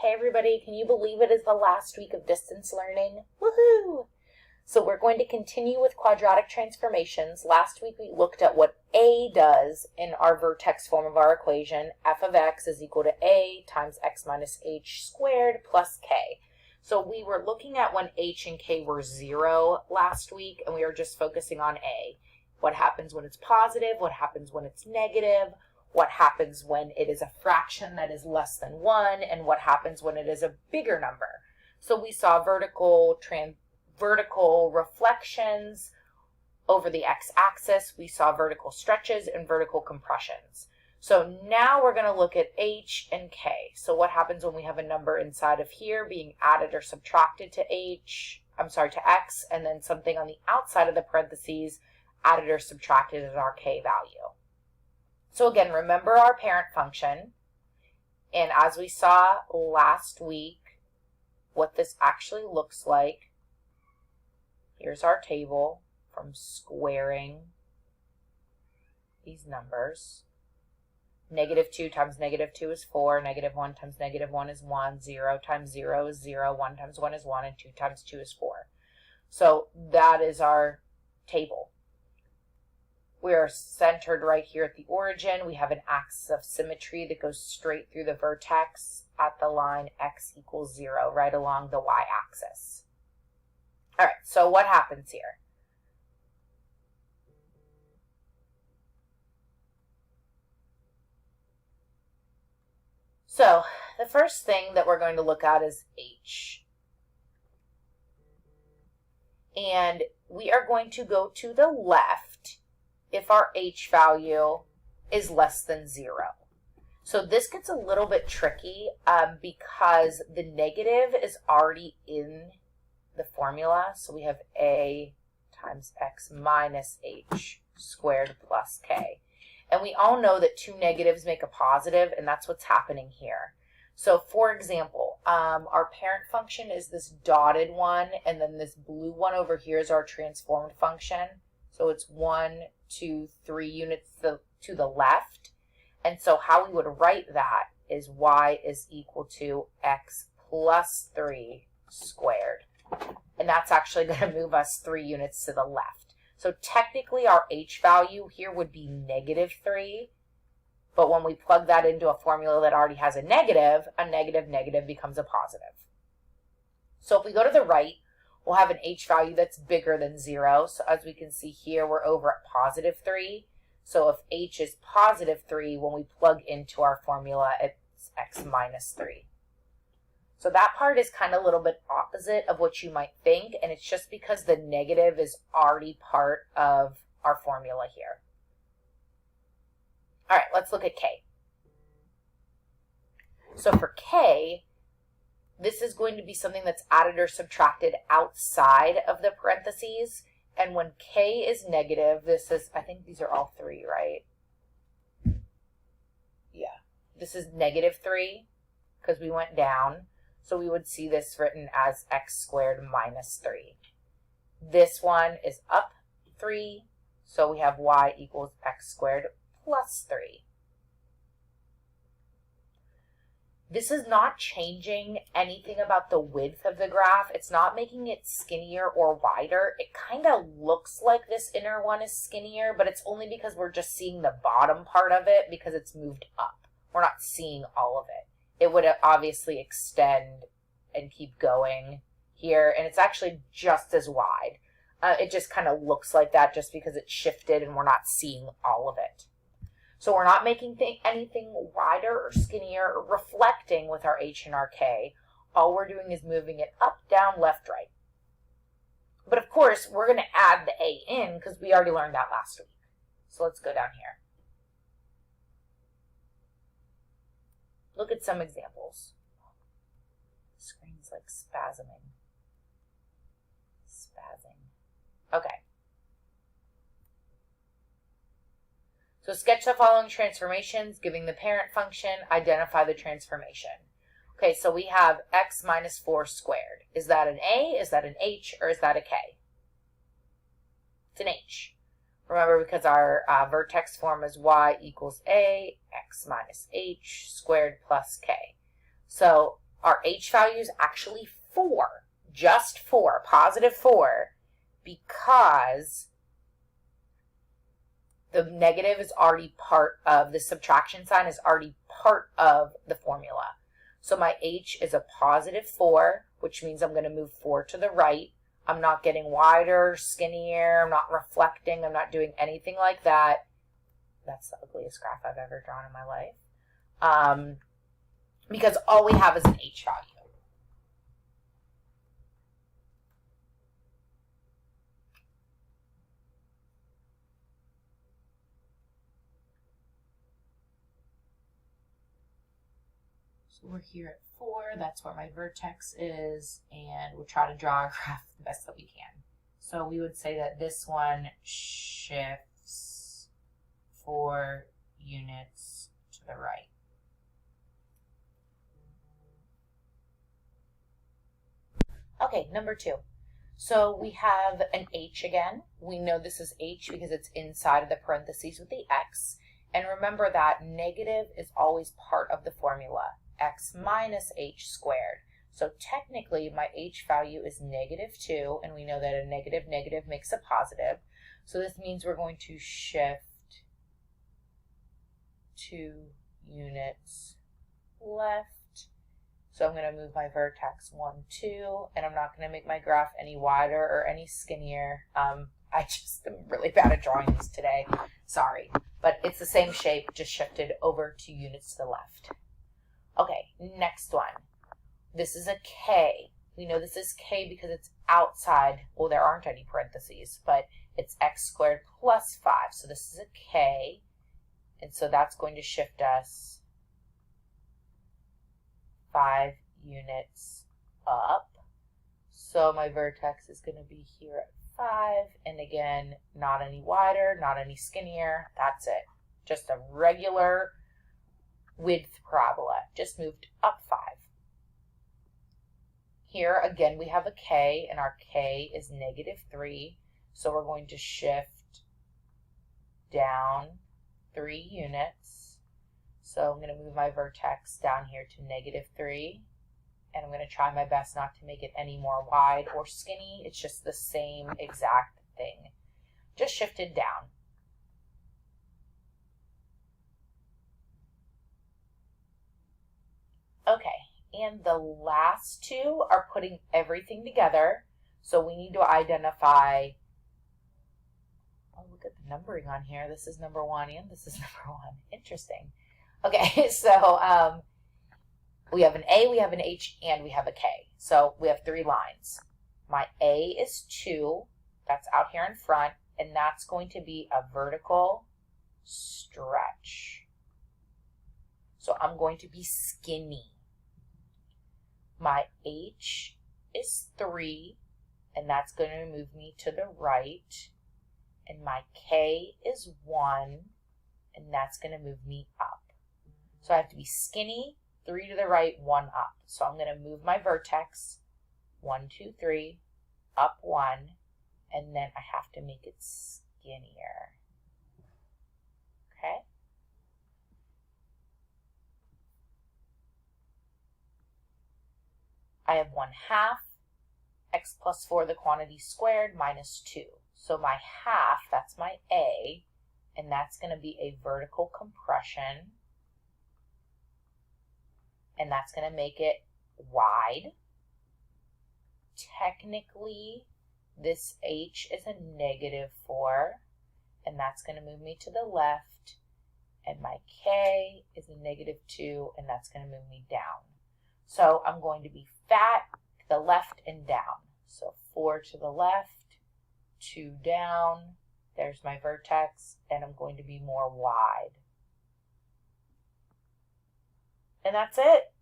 Hey everybody, can you believe it is the last week of distance learning? Woohoo! So we're going to continue with quadratic transformations. Last week we looked at what a does in our vertex form of our equation. F of x is equal to a times x minus h squared plus k. So we were looking at when h and k were 0 last week, and we were just focusing on a. What happens when it's positive? What happens when it's negative? What happens when it is a fraction that is less than 1, and what happens when it is a bigger number. So we saw vertical reflections over the x-axis. We saw vertical stretches and vertical compressions. So now we're going to look at h and k. So what happens when we have a number inside of here being added or subtracted to x, and then something on the outside of the parentheses added or subtracted at our k value. So again, remember our parent function, and as we saw last week, what this actually looks like, here's our table from squaring these numbers. -2 times -2 is 4, -1 times -1 is 1, 0 times 0 is 0, 1 times 1 is 1, and 2 times 2 is 4. So that is our table. We're centered right here at the origin. We have an axis of symmetry that goes straight through the vertex at the line x equals 0, right along the y-axis. All right, so what happens here? So the first thing that we're going to look at is h. And we are going to go to the left if our h value is less than 0. So this gets a little bit tricky because the negative is already in the formula. So we have a times x minus h squared plus k. And we all know that two negatives make a positive, and that's what's happening here. So for example, our parent function is this dotted one, and then this blue one over here is our transformed function. So it's 1, 2, 3 units to the left. And so how we would write that is y is equal to x plus 3 squared. And that's actually going to move us 3 units to the left. So technically our h value here would be -3. But when we plug that into a formula that already has a negative becomes a positive. So if we go to the right, we'll have an h value that's bigger than 0. So as we can see here, we're over at +3. So if h is +3, when we plug into our formula, it's x minus 3. So that part is kind of a little bit opposite of what you might think, and it's just because the negative is already part of our formula here. All right, let's look at k. So for k, this is going to be something that's added or subtracted outside of the parentheses. And when k is negative, this is, I think these are all 3, right? Yeah. This is -3 because we went down. So we would see this written as x squared minus 3. This one is up 3. So we have y equals x squared plus 3. This is not changing anything about the width of the graph. It's not making it skinnier or wider. It kind of looks like this inner one is skinnier, but it's only because we're just seeing the bottom part of it because it's moved up. We're not seeing all of it. It would obviously extend and keep going here, and it's actually just as wide. It just kind of looks like that just because it shifted and we're not seeing all of it. So we're not making anything wider or skinnier or reflecting with our h and our k. All we're doing is moving it up, down, left, right. But of course, we're going to add the a in because we already learned that last week. So let's go down here. Look at some examples. The screen's like spazzing. Okay. So sketch the following transformations, giving the parent function, identify the transformation. Okay, so we have x minus 4 squared. Is that an a, is that an h, or is that a k? It's an h. Remember, because our vertex form is y equals a, x minus h squared plus k. So our H value is actually 4, just 4, positive 4, because the negative is already part of, the subtraction sign is already part of the formula. So my H is a positive 4, which means I'm going to move 4 to the right. I'm not getting wider, skinnier, I'm not reflecting, I'm not doing anything like that. That's the ugliest graph I've ever drawn in my life. Because all we have is an H value. So we're here at 4, that's where my vertex is, and we'll try to draw a graph the best that we can. So we would say that this one shifts 4 units to the right. Okay, number 2. So we have an H again. We know this is H because it's inside of the parentheses with the X. And remember that negative is always part of the formula, X minus H squared. So technically my H value is -2, and we know that a negative negative makes a positive. So this means we're going to shift 2 units left. So I'm going to move my vertex 1, 2, and I'm not going to make my graph any wider or any skinnier. I just am really bad at drawing these today. Sorry. But it's the same shape, just shifted over 2 units to the left. Okay, next one. This is a K. We know this is K because it's outside. Well, there aren't any parentheses, but it's X squared plus 5. So this is a K. And so that's going to shift us 5 units up. So my vertex is going to be here at 5. And again, not any wider, not any skinnier. That's it. Just a regular width parabola. Just moved up 5. Here again we have a K, and our K is -3. So we're going to shift down 3 units. So I'm going to move my vertex down here to -3, and I'm going to try my best not to make it any more wide or skinny. It's just the same exact thing, just shifted down. Okay, and the last 2 are putting everything together. So we need to identify, oh, look at the numbering on here. This is number 1 and this is number 1. Interesting. Okay, so we have an A, we have an H, and we have a K. So we have 3 lines. My A is 2, that's out here in front, and that's going to be a vertical stretch. So I'm going to be skinny. My H is 3, and that's going to move me to the right. And my K is 1, and that's going to move me up. So I have to be skinny, 3 to the right, 1 up. So I'm going to move my vertex 1, 2, 3, up 1, and then I have to make it skinnier. Okay? I have 1/2 x plus 4, the quantity squared, minus 2. So my half, that's my A, and that's going to be a vertical compression. And that's going to make it wide. Technically, this H is a -4, and that's going to move me to the left. And my K is a -2, and that's going to move me down. So I'm going to be fat to the left and down. So 4 to the left, 2 down. There's my vertex, and I'm going to be more wide. And that's it.